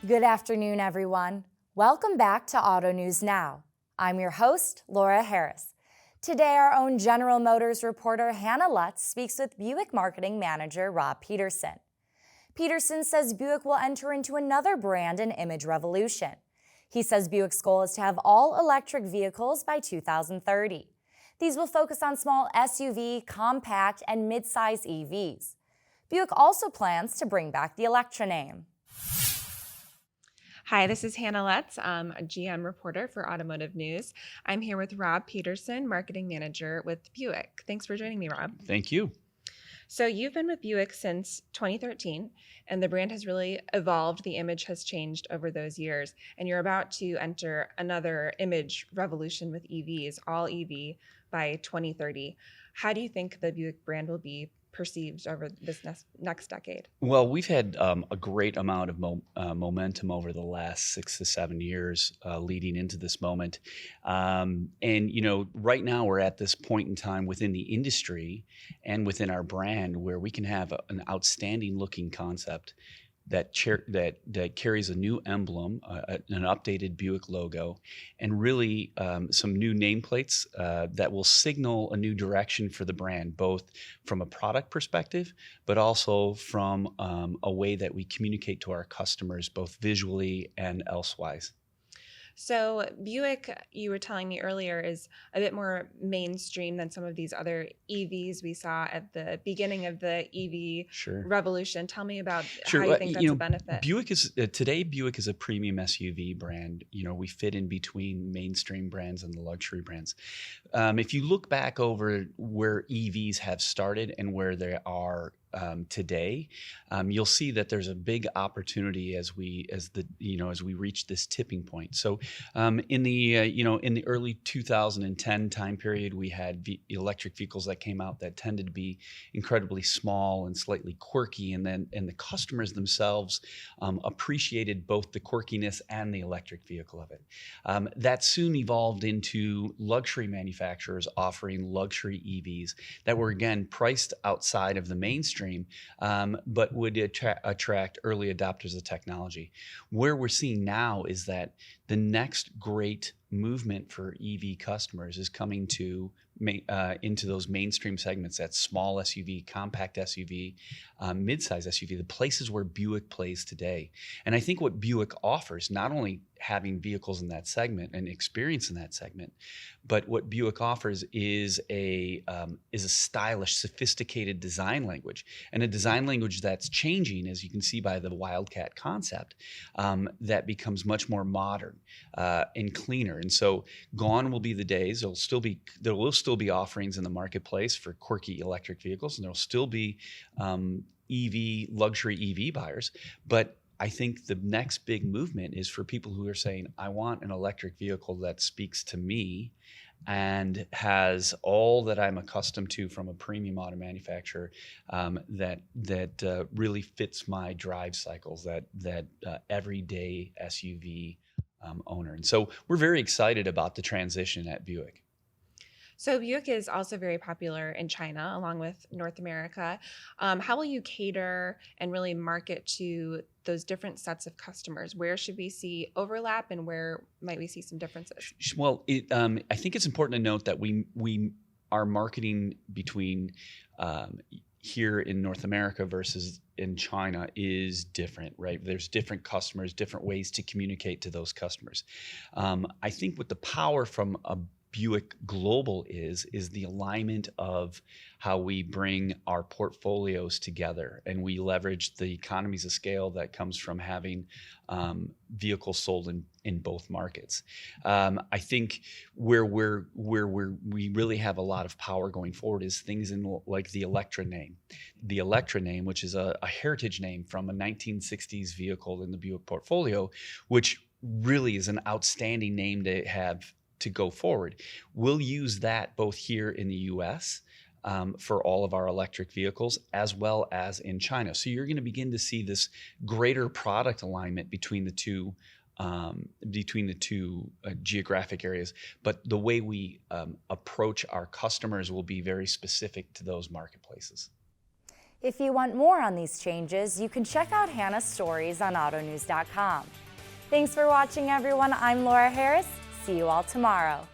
Good afternoon, everyone. Welcome back to Auto News Now. I'm your host, Laura Harris. Today, our own General Motors reporter Hannah Lutz speaks with Buick marketing manager Rob Peterson. Peterson says Buick will enter into another brand and image revolution. He says Buick's goal is to have all electric vehicles by 2030. These will focus on small SUV, compact, and mid-size EVs. Buick also plans to bring back the Electra name. Hi, this is Hannah Lutz, a GM reporter for Automotive News. I'm here with Rob Peterson, marketing manager with Buick. Thanks for joining me, Rob. Thank you. So you've been with Buick since 2013, and the brand has really evolved. The image has changed over those years, and you're about to enter another image revolution with EVs, all EV by 2030. How do you think the Buick brand will be perceived over this next decade? Well, we've had a great amount of momentum over the last 6 to 7 years leading into this moment. And, right now we're at this point in time within the industry and within our brand where we can have an outstanding looking concept that carries a new emblem, an updated Buick logo, and really some new nameplates that will signal a new direction for the brand, both from a product perspective, but also from a way that we communicate to our customers, both visually and elsewise. So Buick, you were telling me earlier, is a bit more mainstream than some of these other EVs we saw at the beginning of the EV revolution. Tell me about how you think that's a benefit. Buick is a premium SUV brand. We fit in between mainstream brands and the luxury brands. If you look back over where EVs have started and where they are today, you'll see that there's a big opportunity as we reach this tipping point. So in the early 2010 time period, we had electric vehicles that came out that tended to be incredibly small and slightly quirky, and the customers themselves appreciated both the quirkiness and the electric vehicle of it. That soon evolved into luxury manufacturers offering luxury EVs that were again priced outside of the mainstream, but would attract early adopters of technology. Where we're seeing now is that the next great movement for EV customers is coming into those mainstream segments, that small SUV, compact SUV, midsize SUV, the places where Buick plays today. And I think what Buick offers, not only having vehicles in that segment and experience in that segment, but what Buick offers is a stylish, sophisticated design language, and a design language that's changing, as you can see by the Wildcat concept, that becomes much more modern and cleaner. And so gone will be the days. There will still be offerings in the marketplace for quirky electric vehicles, and there will still be luxury EV buyers. But I think the next big movement is for people who are saying, I want an electric vehicle that speaks to me and has all that I'm accustomed to from a premium auto manufacturer, that really fits my drive cycles, that everyday SUV owner. And so we're very excited about the transition at Buick. So Buick is also very popular in China, along with North America. How will you cater and really market to those different sets of customers? Where should we see overlap, and where might we see some differences? Well, I think it's important to note that we are marketing between here in North America versus in China is different, right? There's different customers, different ways to communicate to those customers. I think what the power from a Buick Global is the alignment of how we bring our portfolios together, and we leverage the economies of scale that comes from having vehicles sold in both markets. I think where we really have a lot of power going forward is things like the Electra name. The Electra name, which is a heritage name from a 1960s vehicle in the Buick portfolio, which really is an outstanding name to have to go forward. We'll use that both here in the US for all of our electric vehicles, as well as in China. So you're going to begin to see this greater product alignment between the two geographic areas. But the way we approach our customers will be very specific to those marketplaces. If you want more on these changes, you can check out Hannah's stories on AUTONEWS.com. Thanks for watching, everyone. I'm Laura Harris. See you all tomorrow.